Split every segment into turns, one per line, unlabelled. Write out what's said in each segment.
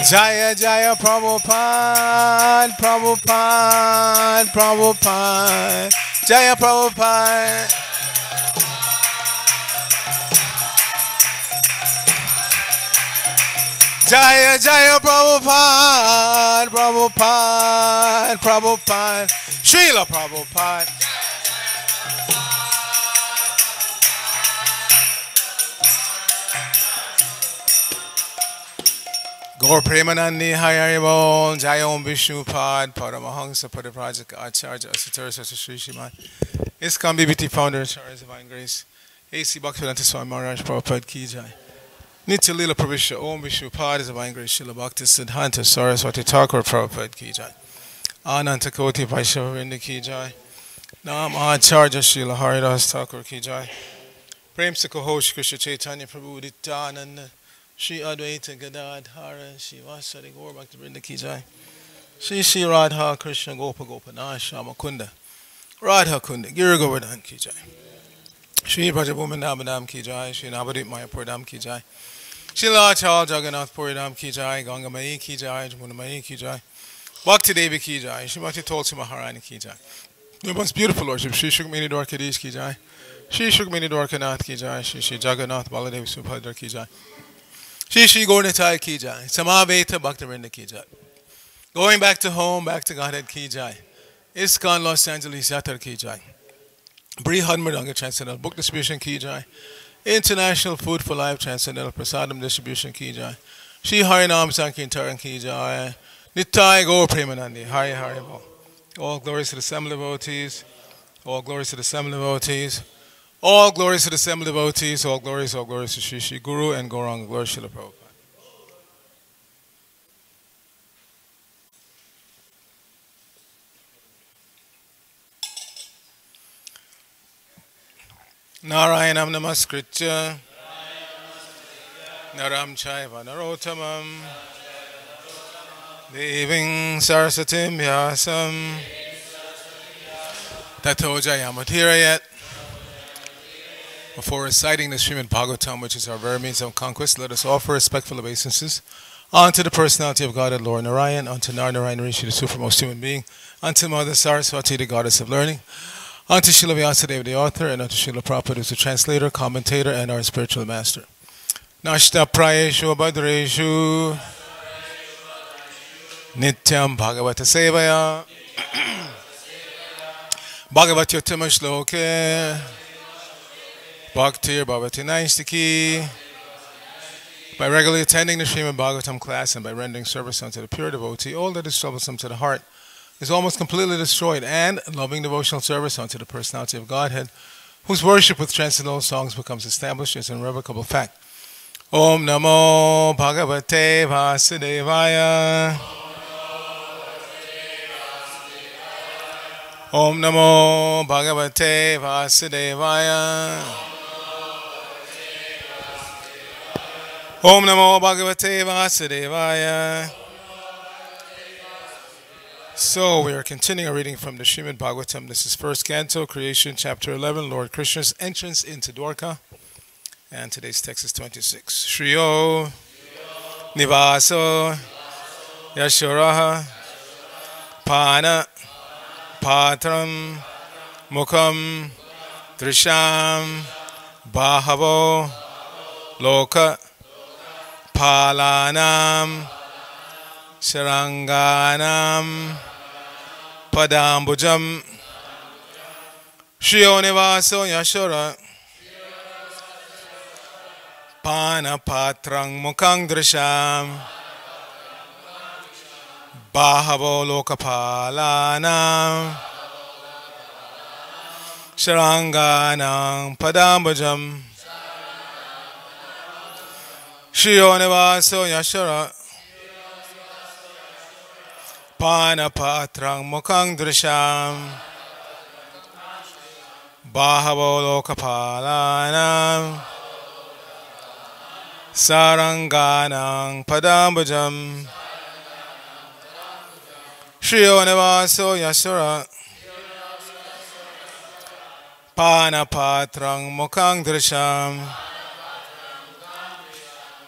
Jaya Jaya Prabhupada, Prabhupada, Prabhupada, Jaya Prabhupada. Jaya Jaya Prabhupada, Prabhupada, Prabhupada, Srila Prabhupada. Gaur Premanandi Hayaribol, Jaya Om Vishnu Pad, Paramahansa Padaprajaka Acharya Asatara Sasa Sri Shriman. ISKCON BBT founder and Shara Divine Grace. A.C. Bhaktivedanta Swami Maharaj Prabhupada Ki Jai. Nitya Lila Pravisha Om Vishnu Pad is Divine Grace Srila Bhakti Siddhanta Saraswati Thakur Prabhupada Ki Jai. Ananta Koti Vaishnava Vrinda Ki Jai. Nam Acharya Srila Haridas Thakur Ki Jai. Prem Sikohosh Krishna Chaitanya Prabhu Nityananda Shri Advaita Gadadhara Shri Vasari Gaur Bhakti Vrinda Ki Jai. Shri Radha Krishna Gopa Gopanath Shama Kunda Radha Kunda Giri Govardhan Ki Jai. Shri Brajabhuman Namadam Ki Jai. Shri Navadip Mayapur Dham Ki Jai. Shri Lachal Jagannath Puri Dham Ki Jai. Ganga Mai Ki Jai. Jamuna Mai Ki Jai. Bhakti Devi Ki Jai. Shri Bhakti Tulsi Maharani Ki Jai. The most beautiful Lordship Shri Shukmini Dwarkadish Ki Jai. Shri Shukmini Dwarkanath Ki Jai. Shri Jagannath Baladev Subhadra Ki Jai. Shri Gaurnitai Ki Jai. Samaveta Bhaktivinoda Ki Jai. Going back to home, back to Godhead Ki Jai. ISKCON Los Angeles Yatar Ki Jai. Brihad Mridanga Transcendental Book Distribution Ki Jai. International Food for Life Transcendental Prasadam Distribution Ki Jai. Shri Harinam Sankirtan Ki Jai. Nittai Gaur Premanandi Hari Hari Bo. All glories to the Assembly devotees. All glories to the Assembly devotees. All glories to the Assembly devotees. All glories to Shri Shri Guru and Gauranga. Glory Srila Prabhupada. Narayanam Namaskritya Naram Chaiva Narottamam Deving Saraswatim Vyasam Tato Jayamatirayat. Before reciting the Srimad Bhagavatam, which is our very means of conquest, let us offer respectful obeisances unto the personality of God and Lord Narayan, unto Narayana Rishi, the supremest human being, unto Mother Saraswati, the goddess of learning, unto Srila Vyasadeva, the author, and unto Srila Prabhupada, who is the translator, commentator, and our spiritual master. Nashta Prayeshu Abhadreshu Nityam Bhagavata Sevaya Bhagavatyottama Shloke Bhaktir Bhavati Naistiki. By regularly attending the Srimad Bhagavatam class and by rendering service unto the pure devotee, all that is troublesome to the heart is almost completely destroyed, and loving devotional service unto the personality of Godhead, whose worship with transcendental songs becomes established as an irrevocable fact. Om Namo Bhagavate Vasudevaya. Om Namo Bhagavate Vasudevaya. Om Namo Bhagavate Vasudevaya. So we are continuing our reading from the Srimad Bhagavatam. This is first canto, creation, chapter 11, Lord Krishna's entrance into Dwarka. And today's text is 26. Shriyo Nivaso Yashoraha Pana Patram Mukham Drisham Bahavo Loka Palanam Saranganam Padambujam Shriyo Yashora Panapatrang Mukhang Drisham Bahavo Lokapalanam Saranganam Padambujam Shriyo Yashora Panapatrang Mukhang Drisham Bahavo Lokapalanam Saranganam Padambujam Shriyo Yashora Panapatrang Mukhang Drisham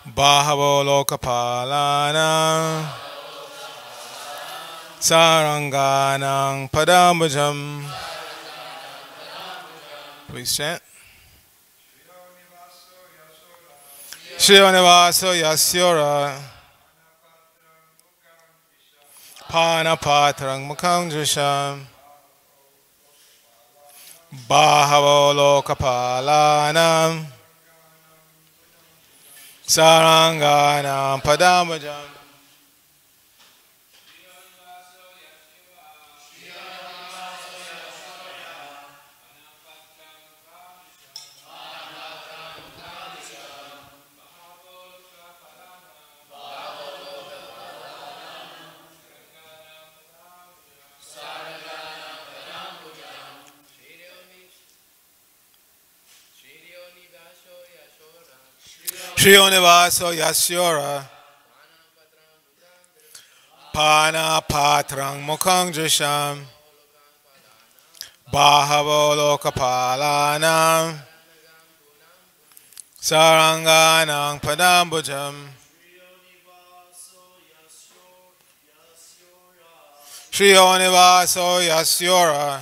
Bahavo Lokapalana Saranganang Padambujam. Please chant. Shriyonivaso Yasyora Panapatrang Mukhang Drisham Bahavo Lokapalanam Saranganam Padambujam. Shriyonivaso Yasyora Panapatrang Mukhang Drisham Bahavo Lokapalanam Saranganang Padambujam. Shriyonivaso Yasyora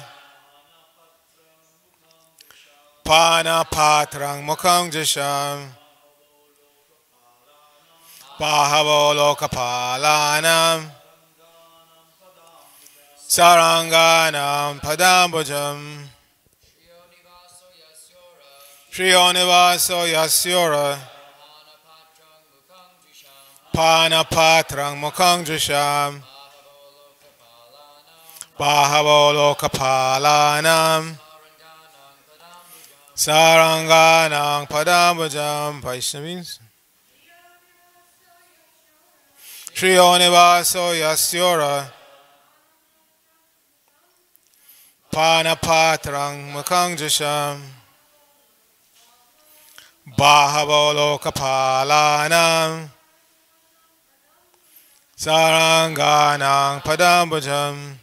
Panapatrang Mukhang Drisham Bahavo Lokapalanam Saranganam Padambujam. Shriyonivaso Yasyora Panapatrang Mukhang Drisham Bahavo Lokapalanam Saranganang Padambujam. Vaishnavins. Shriyonivaso Yasyora Panapatrang Mukhang Drisham Bahavo Lokapalanam Saranganang Padambujam.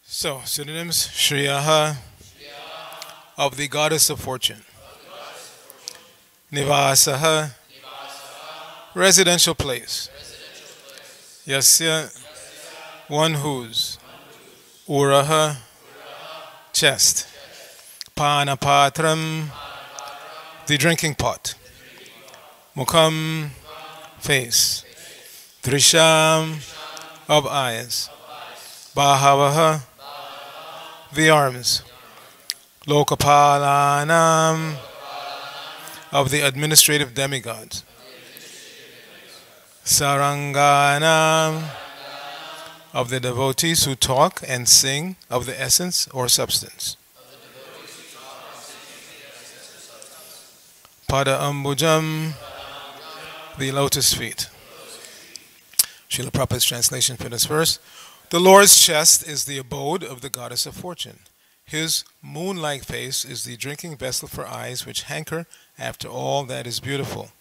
So, synonyms: Shriyaha, of the goddess of fortune. Nivasaha, residential place. Yasya, one whose. Uraha, chest. Panapatram, the drinking pot. Mukham, face. Drisham, of eyes. Bahavaha, the arms. Lokapalanam, of the administrative demigods. Saranganam, of the devotees who talk and sing of the essence or substance. Pada Ambujam, the lotus feet. Srila Prabhupada's translation for this verse. The Lord's chest is the abode of the goddess of fortune. His moon-like face is the drinking vessel for eyes which hanker after all that is beautiful.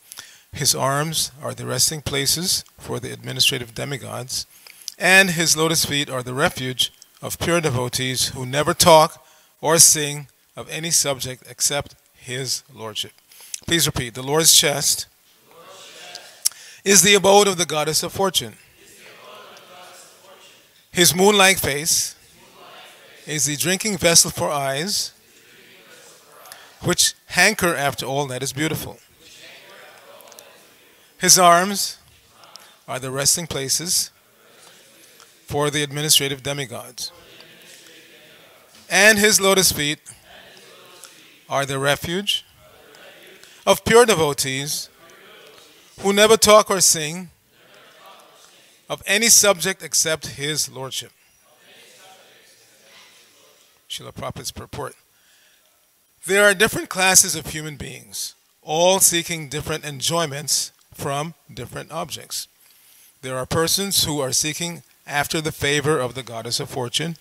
His arms are the resting places for the administrative demigods, and his lotus feet are the refuge of pure devotees who never talk or sing of any subject except his lordship. Please repeat. The Lord's chest is the abode of the goddess of fortune. His moon-like face is the drinking vessel for eyes which hanker after all that is beautiful. His arms are the resting places for the administrative demigods. And his lotus feet are the refuge of pure devotees who never talk or sing of any subject except his lordship. Srila Prabhupada's purport. There are different classes of human beings, all seeking different enjoyments from different objects. There are persons who are seeking after the favor of the goddess of fortune,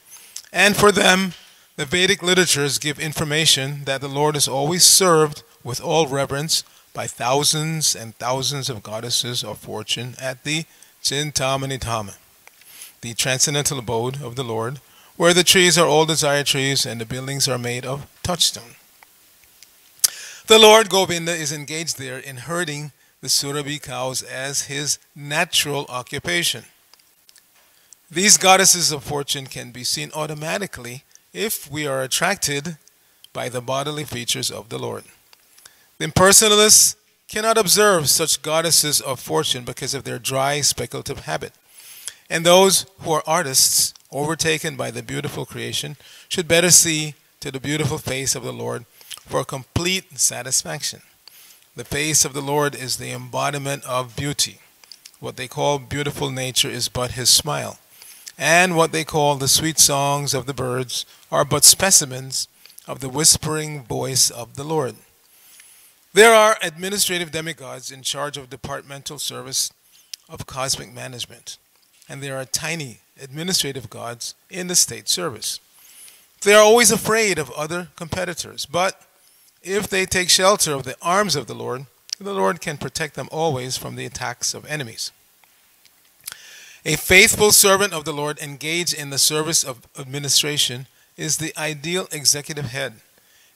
and for them, the Vedic literatures give information that the Lord is always served with all reverence by thousands and thousands of goddesses of fortune at the Chintamani Dhama, the transcendental abode of the Lord, where the trees are all desire trees and the buildings are made of touchstone. The Lord Govinda is engaged there in herding the Surabhi cows as his natural occupation. These goddesses of fortune can be seen automatically if we are attracted by the bodily features of the Lord. The impersonalists cannot observe such goddesses of fortune because of their dry, speculative habit. And those who are artists, overtaken by the beautiful creation, should better see to the beautiful face of the Lord for complete satisfaction. The face of the Lord is the embodiment of beauty. What they call beautiful nature is but his smile. And what they call the sweet songs of the birds are but specimens of the whispering voice of the Lord. There are administrative demigods in charge of departmental service of cosmic management, and there are tiny administrative gods in the state service. They are always afraid of other competitors, but if they take shelter of the arms of the Lord can protect them always from the attacks of enemies. A faithful servant of the Lord engaged in the service of administration is the ideal executive head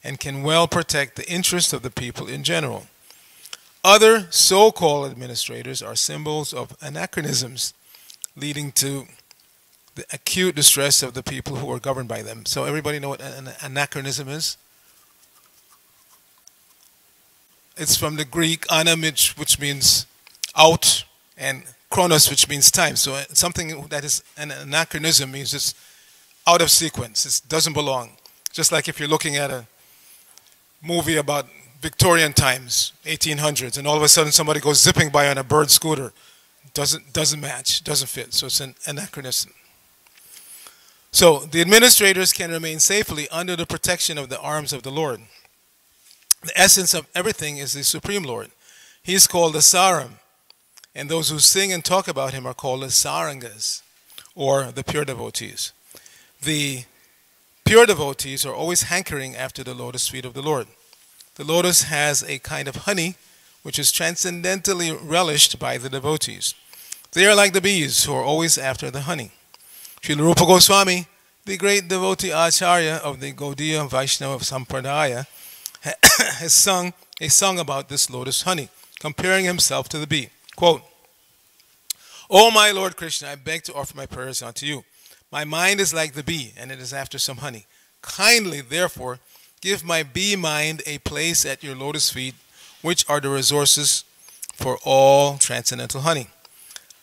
and can well protect the interests of the people in general. Other so-called administrators are symbols of anachronisms, leading to the acute distress of the people who are governed by them. So everybody know what an anachronism is? It's from the Greek anamich, which means out, and chronos, which means time. So something that is an anachronism means it's out of sequence. It doesn't belong. Just like if you're looking at a movie about Victorian times, 1800s, and all of a sudden somebody goes zipping by on a bird scooter. Doesn't match, doesn't fit. So it's an anachronism. So the administrators can remain safely under the protection of the arms of the Lord. The essence of everything is the Supreme Lord. He is called the Saram, and those who sing and talk about him are called the Sarangas, or the pure devotees. The pure devotees are always hankering after the lotus feet of the Lord. The lotus has a kind of honey which is transcendently relished by the devotees. They are like the bees who are always after the honey. Srila Rupa Goswami, the great devotee Acharya of the Gaudiya Vaishnava Sampradaya, has sung a song about this lotus honey, comparing himself to the bee. Quote, "O my Lord Krishna, I beg to offer my prayers unto you. My mind is like the bee, and it is after some honey. Kindly, therefore, give my bee mind a place at your lotus feet, which are the resources for all transcendental honey.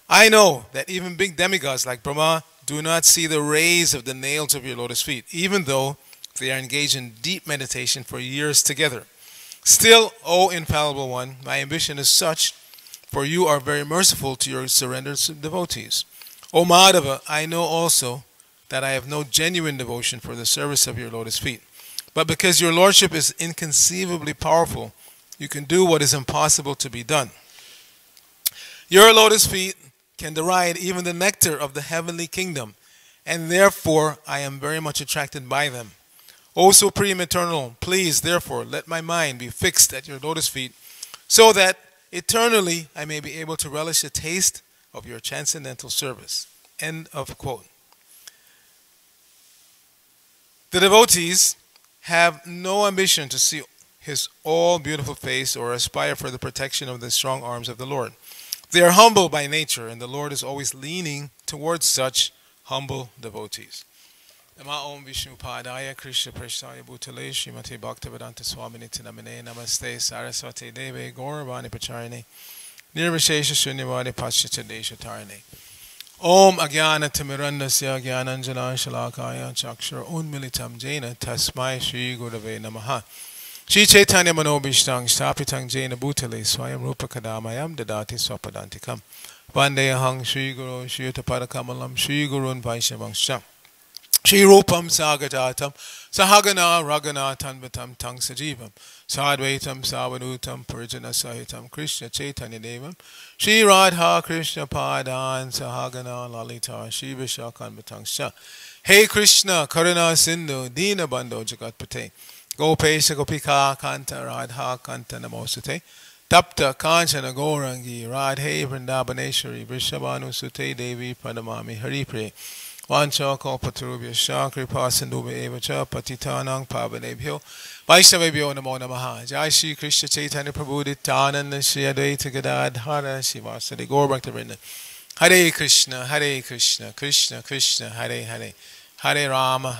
I know that even big demigods like Brahma do not see the rays of the nails of your lotus feet, even though they are engaged in deep meditation for years together. Still, O infallible one, my ambition is such, for you are very merciful to your surrendered devotees. O Madhava, I know also that I have no genuine devotion for the service of your lotus feet. But because your lordship is inconceivably powerful, you can do what is impossible to be done. Your lotus feet can deride even the nectar of the heavenly kingdom, and therefore I am very much attracted by them. O Supreme Eternal, please, therefore, let my mind be fixed at your lotus feet, so that eternally I may be able to relish a taste of your transcendental service." End of quote. The devotees have no ambition to see his all-beautiful face or aspire for the protection of the strong arms of the Lord. They are humble by nature, and the Lord is always leaning towards such humble devotees. Nama Om Vishnu Padaya Krishna Prasthaya Bhutale Srimate Bhaktivedanta Swaminiti Namine Namaste Saraswati Deve Gauravani Pacharine Nirvishesha Shunyavadi Paschita Desha Tarine Om Agyana Timirandasya Gyananjana Shalakaya Chakshara Unmilitam Jaina Tasmai Shri Gurave Namaha. Shri Chaitanya Manobhishtang Stapitang Jaina Bhutale Swayam Rupa Kadamayam Dadati Swapadantikam Vandeyahang Shri Guru Shri Tapadakamalam Shri Gurun Vaishnavangsha Shri Rupam Sagadatam Sahagana Ragana Tanvatam Tang Sajivam Sadvaitam Savadutam Purjana Sahitam Krishna Chaitanya Devam Shri Radha Krishna Padan Sahagana Lalita Shri Vishakanvatang Sha Hey Krishna Karuna Sindhu Dina Bandho Jagatpate Gopesha Gopika Kanta Radha Kanta Namosute Tapta Kanchana Gorangi Radhe Vrindabaneshwari Vrishabhanu Sute Devi Pradamami Haripre Vancha Kalpatarubhya Shakripa Sindhuva Evacha Patitanang Pavanebhyo Vaishnavebhyo Namo Namaha Jai Shri Krishna Chaitanya Prabhu Nityananda Shri Advaita Gadadhara Shivasadi Gaur Bhaktivinoda Hare Krishna Krishna Krishna Hare Hare Hare Rama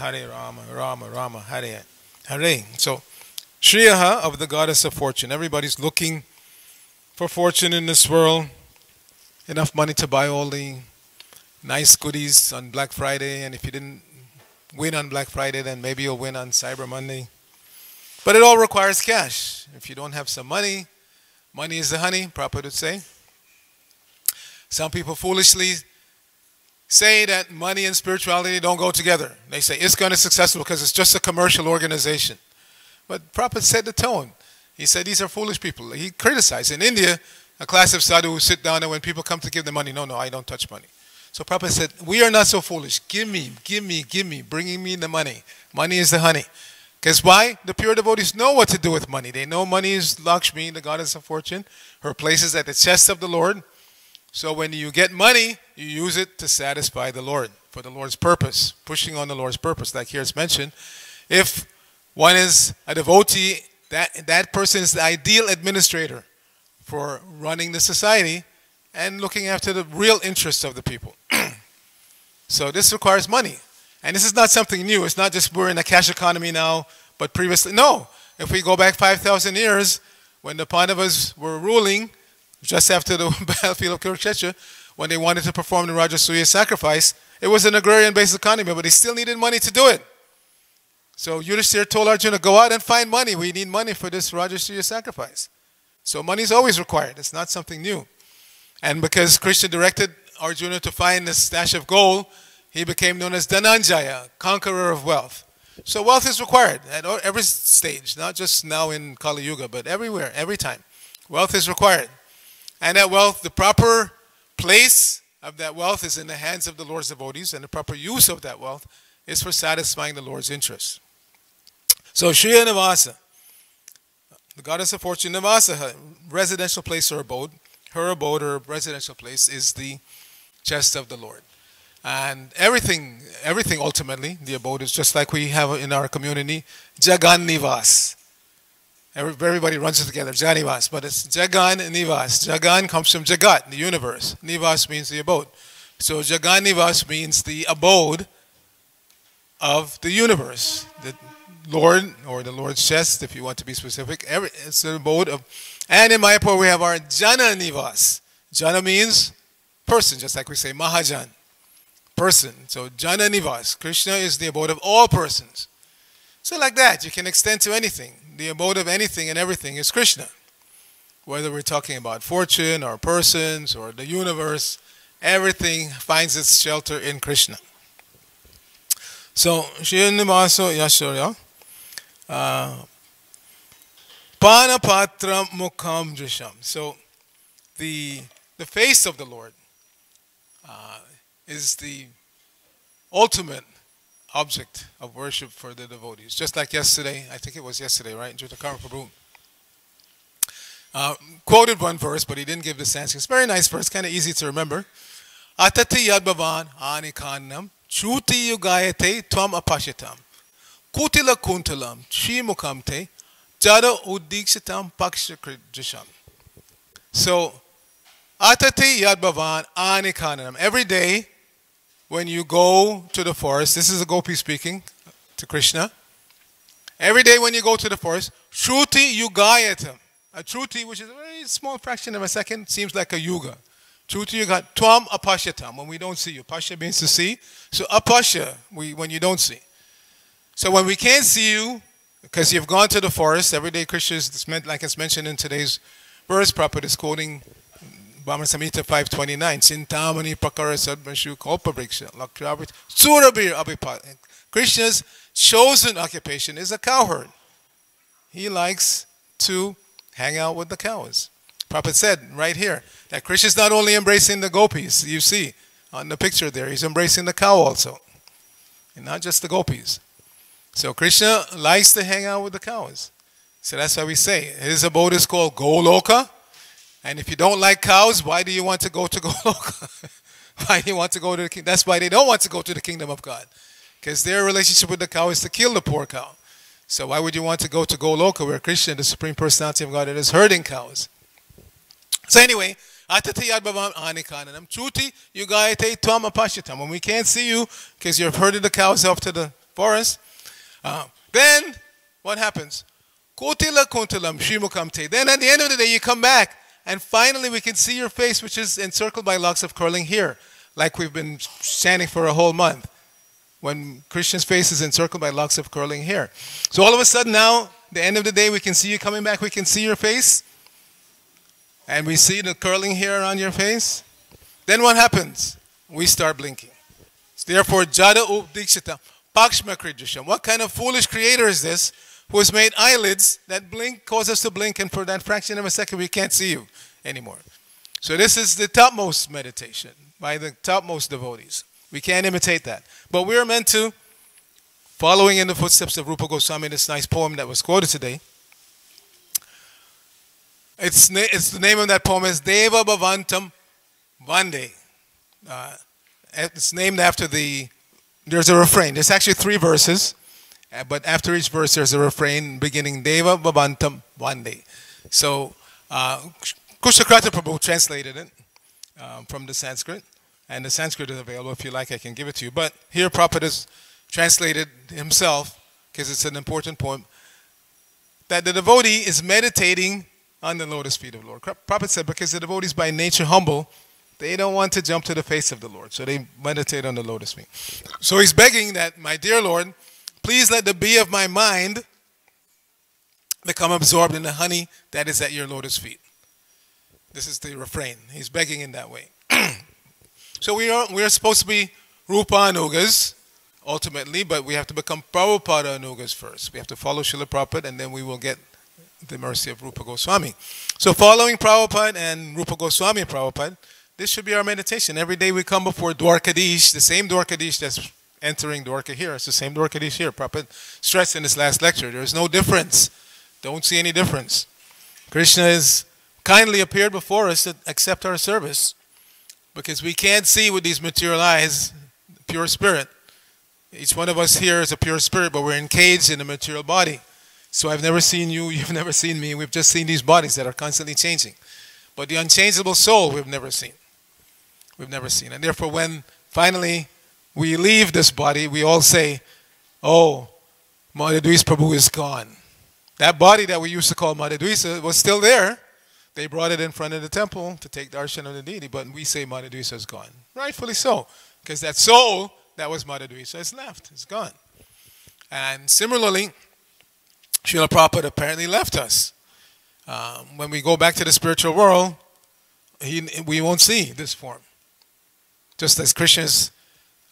Rama Rama Hare Hare. So Shriyaha of the goddess of fortune. Everybody's looking for fortune in this world. Enough money to buy all the nice goodies on Black Friday, and if you didn't win on Black Friday, then maybe you'll win on Cyber Monday. But it all requires cash. If you don't have some money, money is the honey, Prabhupada would say. Some people foolishly say that money and spirituality don't go together. They say it's going to be successful because it's just a commercial organization. But Prabhupada set the tone. He said these are foolish people. He criticized. In India, a class of sadhus sit down, and when people come to give them money, no, I don't touch money. So Prabhupada said, we are not so foolish. Give me, bringing me the money. Money is the honey. Because why? The pure devotees know what to do with money. They know money is Lakshmi, the goddess of fortune. Her place is at the chest of the Lord. So when you get money, you use it to satisfy the Lord, for the Lord's purpose, pushing on the Lord's purpose, like here it's mentioned. If one is a devotee, that person is the ideal administrator for running the society and looking after the real interests of the people. So this requires money. And this is not something new. It's not just we're in a cash economy now, but previously, no. If we go back 5,000 years, when the Pandavas were ruling, just after the battlefield of Kurukshetra, when they wanted to perform the Rajasuya sacrifice, it was an agrarian-based economy, but they still needed money to do it. So Yudhishthira told Arjuna, go out and find money. We need money for this Rajasuya sacrifice. So money is always required. It's not something new. And because Krishna directed Arjuna to find this stash of gold, he became known as Dhananjaya, conqueror of wealth. So wealth is required at every stage, not just now in Kali Yuga, but everywhere, every time. Wealth is required. And that wealth, the proper place of that wealth is in the hands of the Lord's devotees, and the proper use of that wealth is for satisfying the Lord's interests. So Shriya Nivasa, the goddess of fortune, Nivasa, her residential place or abode, her abode or residential place is the chest of the Lord. And everything ultimately, the abode is just like we have in our community, Jagan Nivas. Everybody runs it together, Janivas, but it's Jagan Nivas. Jagan comes from Jagat, the universe. Nivas means the abode. So Jagan Nivas means the abode of the universe. The Lord, or the Lord's chest, if you want to be specific, it's the abode of. And in Mayapur we have our Jana Nivas. Jana means person, just like we say Mahajan, person. So Jana Nivas, Krishna is the abode of all persons. So like that, you can extend to anything. The abode of anything and everything is Krishna. Whether we're talking about fortune or persons or the universe, everything finds its shelter in Krishna. So, Shriyanivasa Yashorya, Panapatra Mukham Drisham. So, the face of the Lord is the ultimate object of worship for the devotees. Just like yesterday, I think it was yesterday, right? Arcita Prabhu quoted one verse, but he didn't give the Sanskrit. It's a very nice verse, kind of easy to remember. Atati yadbhavan anikanam chuti yugayate tvam apashitam kutila kuntalam shimukamte jada udikshitam pakshakrijisham. So, atati yadbhavan anikanam. Every day, when you go to the forest, this is a gopi speaking to Krishna. Every day when you go to the forest, Shruti Yugayatam. A Shruti, which is a very small fraction of a second, seems like a yuga. Shruti Yuga, Tvam Apashyatam, when we don't see you. Pasha means to see. So Apashya, when you don't see. So when we can't see you, Because you've gone to the forest, everyday Christians, it's meant, like it's mentioned in today's verse, Prabhupada is quoting Bhamana Samhita 529. Sintamani prakara sadmanshu kalpabriksha lakrabit surabir abipat. Krishna's chosen occupation is a cowherd. He likes to hang out with the cows. Prabhupada said right here that Krishna is not only embracing the gopis, you see on the picture there, he's embracing the cow also. And not just the gopis. So Krishna likes to hang out with the cows. So that's why we say his abode is called Goloka. And if you don't like cows, why do you want to go to Goloka? Why do you want to go to the kingdom? That's why they don't want to go to the kingdom of God. Because their relationship with the cow is to kill the poor cow. So why would you want to go to Goloka where Krishna, the Supreme Personality of God, is herding cows? So anyway, Chuti, you when we can't see you because you've herded the cows off to the forest, then what happens? Then at the end of the day you come back and finally we can see your face, which is encircled by locks of curling hair, like we've been chanting for a whole month. When Krishna's face is encircled by locks of curling hair. So all of a sudden now, the end of the day, we can see you coming back, we can see your face. And we see the curling hair on your face. Then what happens? We start blinking. Therefore, Jada Updikshita, Pakshma Kridrisham. What kind of foolish creator is this who has made eyelids that blink, cause us to blink, and for that fraction of a second we can't see you anymore. So this is the topmost meditation by the topmost devotees. We can't imitate that. But we are meant to, following in the footsteps of Rupa Goswami, this nice poem that was quoted today. It's the name of that poem is Deva Bhavantam Vande. It's named after there's a refrain. There's actually 3 verses. But after each verse there's a refrain beginning Deva Bhavantam Vande. So Arcita Prabhu translated it from the Sanskrit. And the Sanskrit is available. If you like, I can give it to you. But here Prabhupada has translated himself, because it's an important point, that the devotee is meditating on the lotus feet of the Lord. Prabhupada said because the devotee is by nature humble, they don't want to jump to the face of the Lord. So they meditate on the lotus feet. So he's begging that, my dear Lord, please let the bee of my mind become absorbed in the honey that is at your lotus feet. This is the refrain. He's begging in that way. So we are supposed to be Rupa Anugas, ultimately, but we have to become Prabhupada Anugas first. We have to follow Srila Prabhupada, and then we will get the mercy of Rupa Goswami. So following Prabhupada and Rupa Goswami Prabhupada, this should be our meditation. Every day we come before Dwarkadish, the same Dwarkadish that's entering Dwarka here. It's the same Dwarkadish here. Prabhupada stressed in his last lecture, there is no difference. Don't see any difference. Krishna has kindly appeared before us to accept our service. Because we can't see with these material eyes pure spirit. Each one of us here is a pure spirit, but we're encaged in a material body. So I've never seen you, you've never seen me. We've just seen these bodies that are constantly changing. But the unchangeable soul we've never seen. We've never seen. And therefore when finally we leave this body, we all say, oh, Madhudvisa Prabhu is gone. That body that we used to call Madhudvisa was still there. They brought it in front of the temple to take darshan of the deity, but we say Madhudvisa is gone. Rightfully so, because that soul that was Madhudvisa is left, it's gone. And similarly, Srila Prabhupada apparently left us. When we go back to the spiritual world, we won't see this form. Just as Krishna's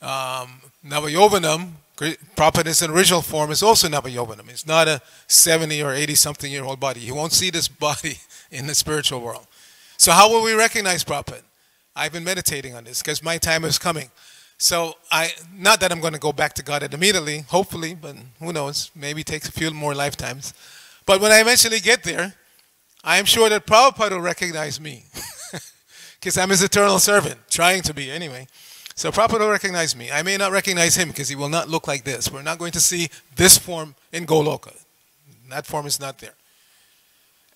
Navayovanam, Prabhupada's original form is also Navayovanam. It's not a 70 or 80-something-year-old body. You won't see this body in the spiritual world. So how will we recognize Prabhupada? I've been meditating on this because my time is coming. So not that I'm going to go back to God immediately, hopefully, but who knows, maybe it takes a few more lifetimes. But when I eventually get there, I am sure that Prabhupada will recognize me because I'm his eternal servant, trying to be anyway. So Prabhupada will recognize me. I may not recognize him because he will not look like this. We're not going to see this form in Goloka. That form is not there.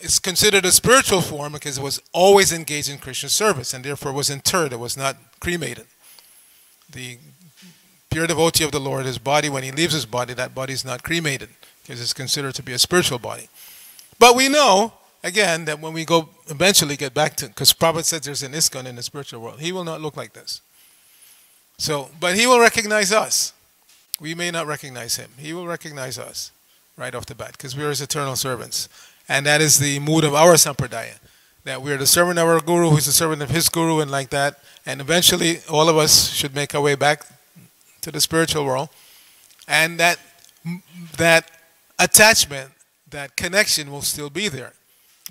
It's considered a spiritual form because it was always engaged in Krishna's service and therefore was interred. It was not cremated. The pure devotee of the Lord, his body, when he leaves his body, that body is not cremated because it's considered to be a spiritual body. But we know, again, that when we go eventually get back to, because Prabhupada says there's an ISKCON in the spiritual world, he will not look like this. So, but he will recognize us. We may not recognize him. He will recognize us. right off the bat, because we are his eternal servants. And that is the mood of our sampradaya, that we are the servant of our guru, who's the servant of his guru, and like that. And eventually, all of us should make our way back to the spiritual world. And that attachment, that connection will still be there.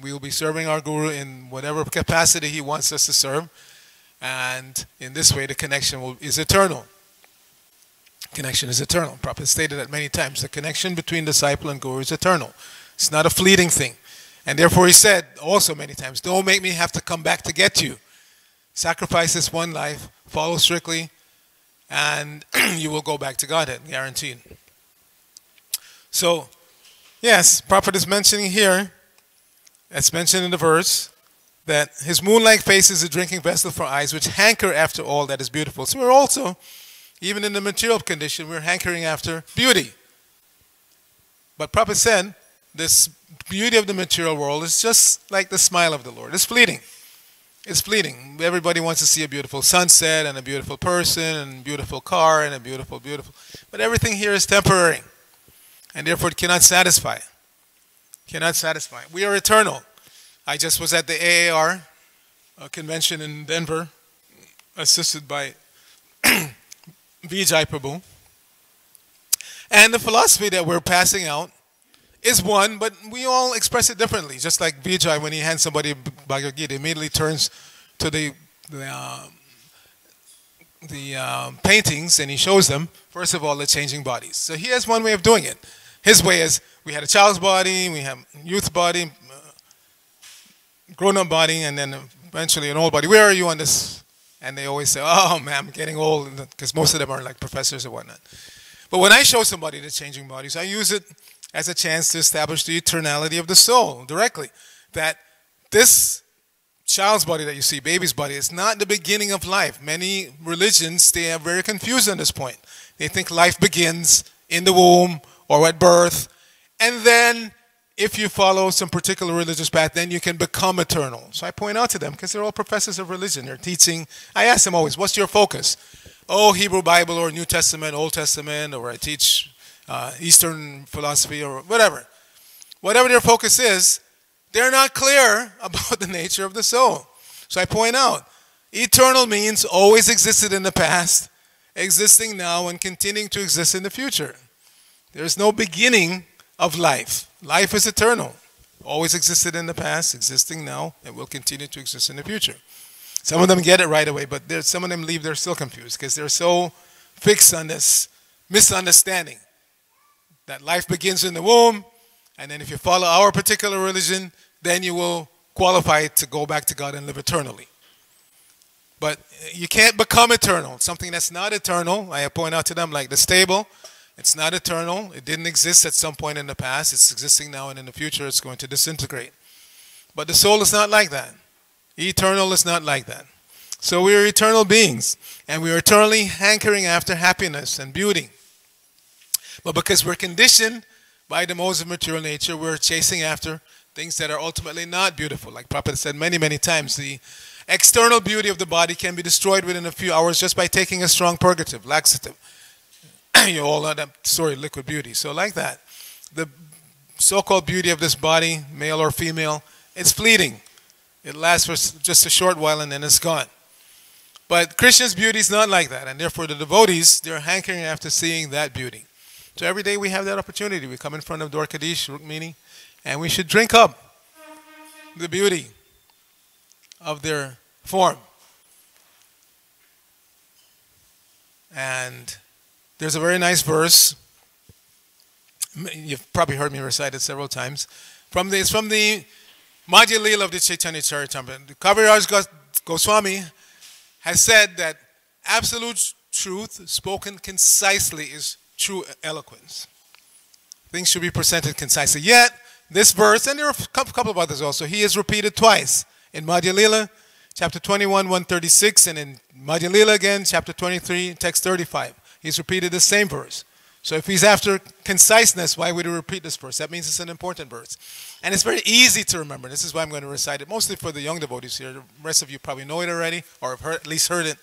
We will be serving our guru in whatever capacity he wants us to serve. And in this way, the connection is eternal. Connection is eternal. Prabhupada stated that many times. The connection between disciple and guru is eternal. It's not a fleeting thing. And therefore he said also many times, don't make me have to come back to get you. Sacrifice this one life, follow strictly, and you will go back to Godhead, guaranteed. So, yes, Prabhupada is mentioning here, as mentioned in the verse, that his moon-like face is a drinking vessel for eyes which hanker after all that is beautiful. So we're also, even in the material condition, we're hankering after beauty. But Prabhupada said, this beauty of the material world is just like the smile of the Lord. It's fleeting. It's fleeting. Everybody wants to see a beautiful sunset and a beautiful person and a beautiful car and a beautiful. But everything here is temporary. And therefore it cannot satisfy. Cannot satisfy. We are eternal. I just was at the AAR convention in Denver, assisted by Arcita Prabhu. And the philosophy that we're passing out is one, but we all express it differently. Just like Vijay, when he hands somebody Bhagavad Gita, immediately turns to the paintings and he shows them, first of all, the changing bodies. So he has one way of doing it. His way is, we had a child's body, we have youth body, grown-up body, and then eventually an old body. Where are you on this? And they always say, oh man, I'm getting old, because most of them are like professors or whatnot. But when I show somebody the changing bodies, I use it as a chance to establish the eternality of the soul directly. That this child's body that you see, baby's body, is not the beginning of life. Many religions, they are very confused on this point. They think life begins in the womb or at birth. And then, if you follow some particular religious path, then you can become eternal. So I point out to them, because they're all professors of religion. They're teaching. I ask them always, what's your focus? Oh, Hebrew Bible or New Testament, Old Testament, or I teach Eastern philosophy or whatever. Whatever their focus is, they're not clear about the nature of the soul. So I point out, eternal means always existed in the past, existing now, and continuing to exist in the future. There's no beginning of life. Life is eternal. Always existed in the past, existing now, and will continue to exist in the future. Some of them get it right away, but some of them leave, they're still confused because they're so fixed on this misunderstanding that life begins in the womb, and then if you follow our particular religion, then you will qualify to go back to God and live eternally. But you can't become eternal. Something that's not eternal, I point out to them, like the stable, it's not eternal. It didn't exist at some point in the past. It's existing now, and in the future it's going to disintegrate. But the soul is not like that. Eternal is not like that. So we are eternal beings, and we are eternally hankering after happiness and beauty. But because we're conditioned by the modes of material nature, we're chasing after things that are ultimately not beautiful. Like Prabhupada said many, many times, the external beauty of the body can be destroyed within a few hours just by taking a strong purgative, laxative. You all know that story, liquid beauty. So like that, the so-called beauty of this body, male or female, it's fleeting. It lasts for just a short while and then it's gone. But Krishna's beauty is not like that, and therefore the devotees, they're hankering after seeing that beauty. So every day we have that opportunity. We come in front of Dwarkadish, Rukmini, and we should drink up the beauty of their form. And there's a very nice verse. You've probably heard me recite it several times. It's from the Madhya Leela of the Chaitanya Charitamrita. The Kaviraj Goswami has said that absolute truth spoken concisely is true eloquence. Things should be presented concisely. Yet, this verse, and there are a couple of others also, he is repeated twice. In Madhya Leela, chapter 21, 136, and in Madhya Leela again, chapter 23, text 35. He's repeated the same verse. So if he's after conciseness, why would he repeat this verse? That means it's an important verse. And it's very easy to remember. This is why I'm going to recite it, mostly for the young devotees here. The rest of you probably know it already, or have at least heard it.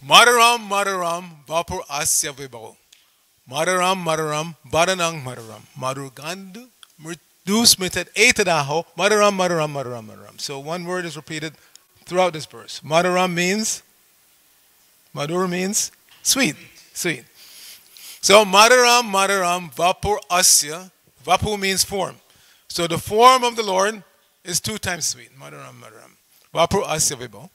Madaram, Madaram, Vapur Asya Vibho. Madaram, Madaram, Badanang, Madaram. Madugandu, Murdu Smitat, Etadaho, Madaram, Madaram, Madaram, Madaram. So one word is repeated throughout this verse. Madaram means, Madur means sweet, sweet. So Madaram, Madaram, Vapur Asya, Vapu means form. So the form of the Lord is 2 times sweet. Madaram, Madaram. Vapur Asya Vibo.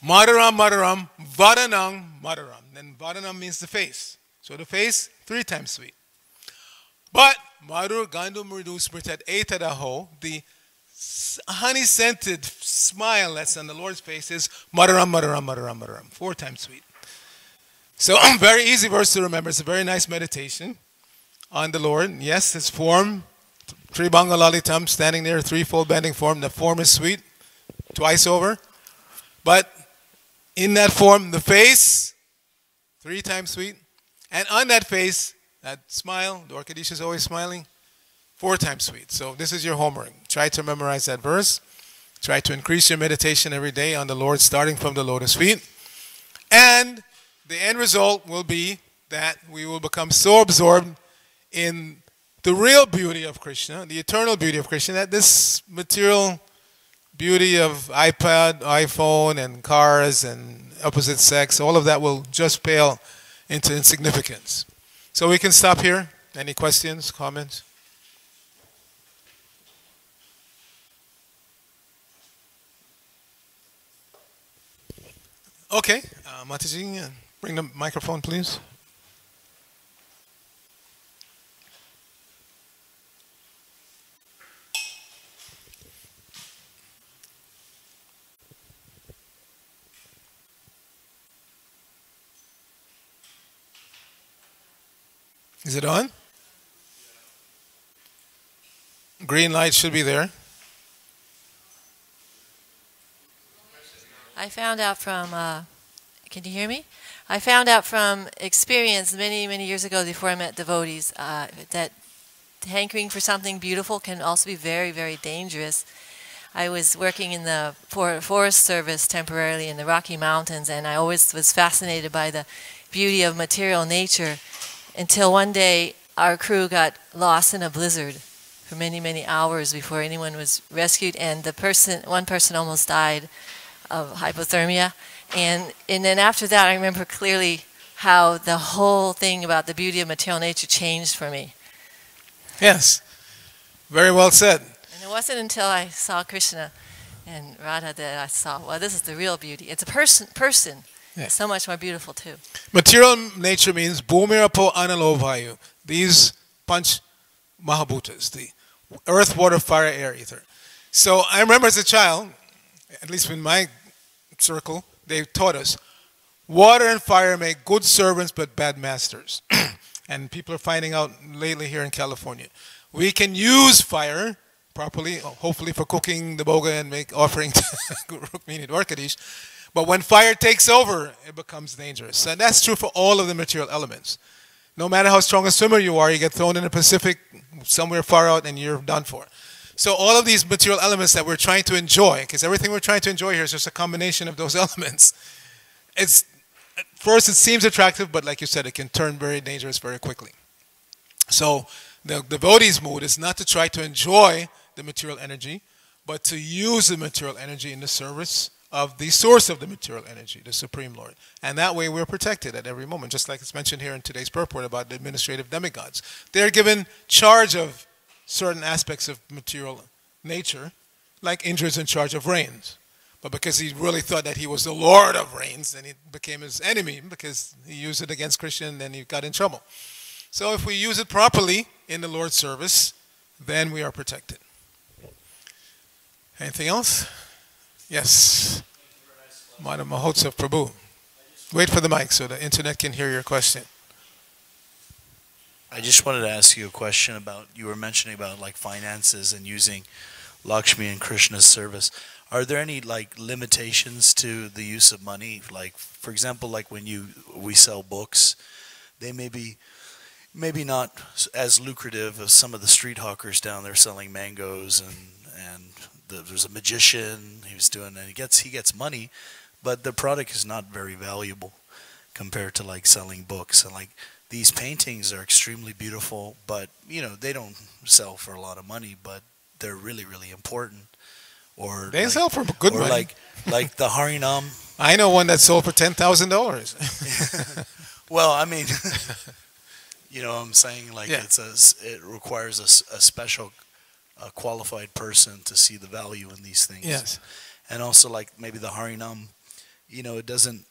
Madaram, Madaram, Vadanang, Madaram. Then Vadanam means the face. So the face, 3 times sweet. But Madur Gandu Murdu Smritat Etadaho, the honey-scented smile that's on the Lord's face is Madaram, Madaram, Madaram, Madaram. 4 times sweet. So very easy verse to remember. It's a very nice meditation on the Lord. Yes, his form, Tribanga Lalitam, standing there, threefold bending form. The form is sweet, twice over. But in that form, the face, 3 times sweet. And on that face, that smile, the Orchidisha is always smiling, 4 times sweet. So this is your homework. Try to memorize that verse. Try to increase your meditation every day on the Lord, starting from the lotus feet. And the end result will be that we will become so absorbed in the real beauty of Krishna, the eternal beauty of Krishna, that this material beauty of iPad, iPhone, and cars, and opposite sex, all of that will just pale into insignificance. So we can stop here. Any questions, comments? Okay, Mataji, bring the microphone, please. Is it on? Green light should be there.
I found out from, can you hear me? I found out from experience many, many years ago before I met devotees that hankering for something beautiful can also be very, very dangerous. I was working in the Forest Service temporarily in the Rocky Mountains, and I always was fascinated by the beauty of material nature until one day our crew got lost in a blizzard for many, many hours before anyone was rescued, and one person almost died of hypothermia. And then after that, I remember clearly how the whole thing about the beauty of material nature changed for me.
Yes, very well said.
And it wasn't until I saw Krishna and Radha that I saw, well, this is the real beauty. It's a person. Yeah. It's so much more beautiful too.
Material nature means Bhumirapo Analovayu. These Panch Mahabhutas, the earth, water, fire, air, ether. So I remember as a child, at least in my circle, they taught us water and fire make good servants but bad masters. And people are finding out lately here in California. We can use fire properly, hopefully for cooking the boga and make offering to Rukmini Dwarkadish. But when fire takes over, it becomes dangerous. And that's true for all of the material elements. No matter how strong a swimmer you are, you get thrown in the Pacific somewhere far out and you're done for. So all of these material elements that we're trying to enjoy, because everything we're trying to enjoy here is just a combination of those elements. At first it seems attractive, but like you said, it can turn very dangerous very quickly. So the devotee's mood is not to try to enjoy the material energy, but to use the material energy in the service of the source of the material energy, the Supreme Lord. And that way we're protected at every moment, just like it's mentioned here in today's purport about the administrative demigods. They're given charge of certain aspects of material nature, like Indra's in charge of rains. But because he really thought that he was the Lord of rains, then he became his enemy because he used it against Krishna and then he got in trouble. So if we use it properly in the Lord's service, then we are protected. Anything else? Yes. Madam Mahotsav Prabhu. Wait for the mic so the internet can hear your question.
I just wanted to ask you a question about, you were mentioning about like finances and using Lakshmi in Krishna's service. Are there any like limitations to the use of money? Like, for example, like when we sell books, they may be maybe not as lucrative as some of the street hawkers down there selling mangoes, and there's a magician he was doing, and he gets money, but the product is not very valuable compared to like selling books. And like these paintings are extremely beautiful, but you know, they don't sell for a lot of money, but they're really, really important. Or
They
like,
sell for good
or
money.
like the Harinam.
I know one that sold for $10,000.
Well, I mean, you know what I'm saying? Like
Yeah.
it requires a special qualified person to see the value in these things.
Yes.
And also like maybe the Harinam, you know, it doesn't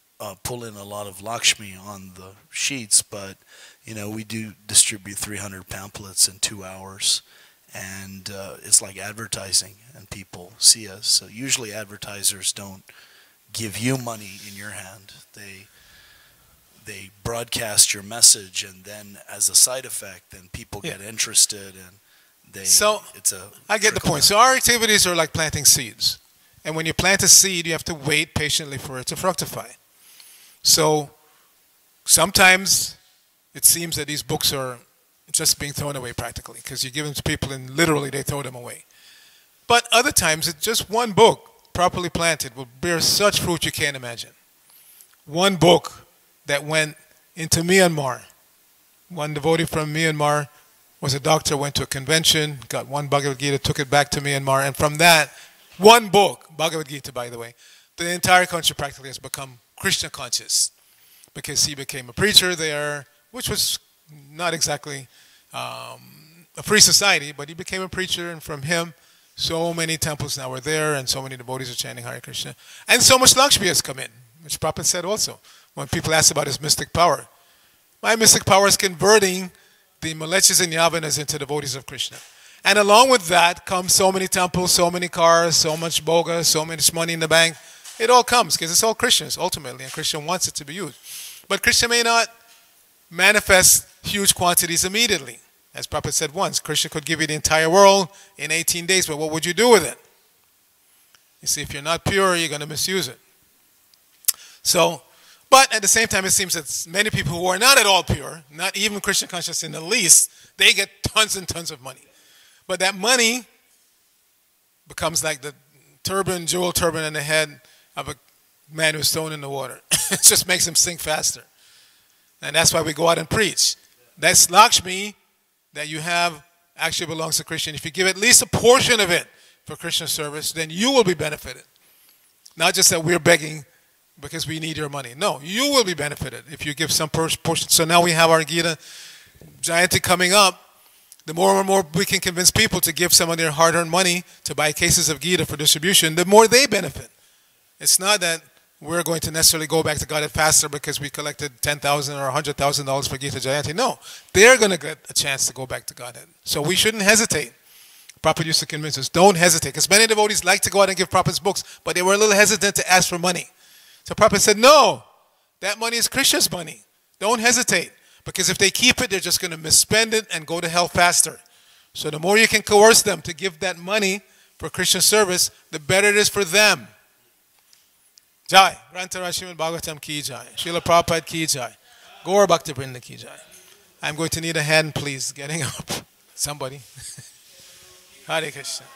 pull in a lot of Lakshmi on the sheets, but you know, we do distribute 300 pamphlets in 2 hours, and it's like advertising, and people see us. So usually advertisers don't give you money in your hand. They broadcast your message, and then as a side effect, then people get interested, and
So, I get the point. So our activities are like planting seeds. And when you plant a seed, you have to wait patiently for it to fructify. So sometimes it seems that these books are just being thrown away practically, because you give them to people and literally they throw them away. But other times, it's just one book properly planted will bear such fruit you can't imagine. One book that went into Myanmar. One devotee from Myanmar was a doctor, went to a convention, got one Bhagavad Gita, took it back to Myanmar, and from that, one book, Bhagavad Gita, by the way, the entire country practically has become Krishna conscious, because he became a preacher there, which was not exactly a free society, but he became a preacher, and from him, so many temples now are there, and so many devotees are chanting Hare Krishna. And so much Lakshmi has come in, which Prabhupada said also, when people ask about his mystic power. My mystic power is converting the Malechas and Yavanas into devotees of Krishna. And along with that comes so many temples, so many cars, so much boga, so much money in the bank. It all comes because it's all Krishna's ultimately, and Krishna wants it to be used. But Krishna may not manifest huge quantities immediately. As Prabhupada said once, Krishna could give you the entire world in 18 days, but what would you do with it? You see, if you're not pure, you're going to misuse it. So, but at the same time, it seems that many people who are not at all pure, not even Krishna conscious in the least, they get tons and tons of money. But that money becomes like the turban, jewel turban on the head of a man who's thrown in the water. It just makes him sink faster. And that's why we go out and preach. That's Lakshmi that you have actually belongs to Krishna. If you give at least a portion of it for Krishna service, then you will be benefited. Not just that we're begging because we need your money. No, you will be benefited if you give some portion. So now we have our Gita Jayanti coming up. The more and more we can convince people to give some of their hard-earned money to buy cases of Gita for distribution, the more they benefit. It's not that we're going to necessarily go back to Godhead faster because we collected $10,000 or $100,000 for Gita Jayanti. No, they're going to get a chance to go back to Godhead. So we shouldn't hesitate. Prabhupada used to convince us, don't hesitate. Because many devotees like to go out and give Prabhupada's books, but they were a little hesitant to ask for money. So Prabhupada said, no, that money is Krishna's money. Don't hesitate. Because if they keep it, they're just going to misspend it and go to hell faster. So the more you can coerce them to give that money for Krishna service, the better it is for them. Jai. Grantara Srimad Bhagavatam ki jai. Srila Prabhupada ki jai. Gaur Bhakti Vrinda ki jai. I'm going to need a hand, please, getting up. Somebody. Hare Krishna.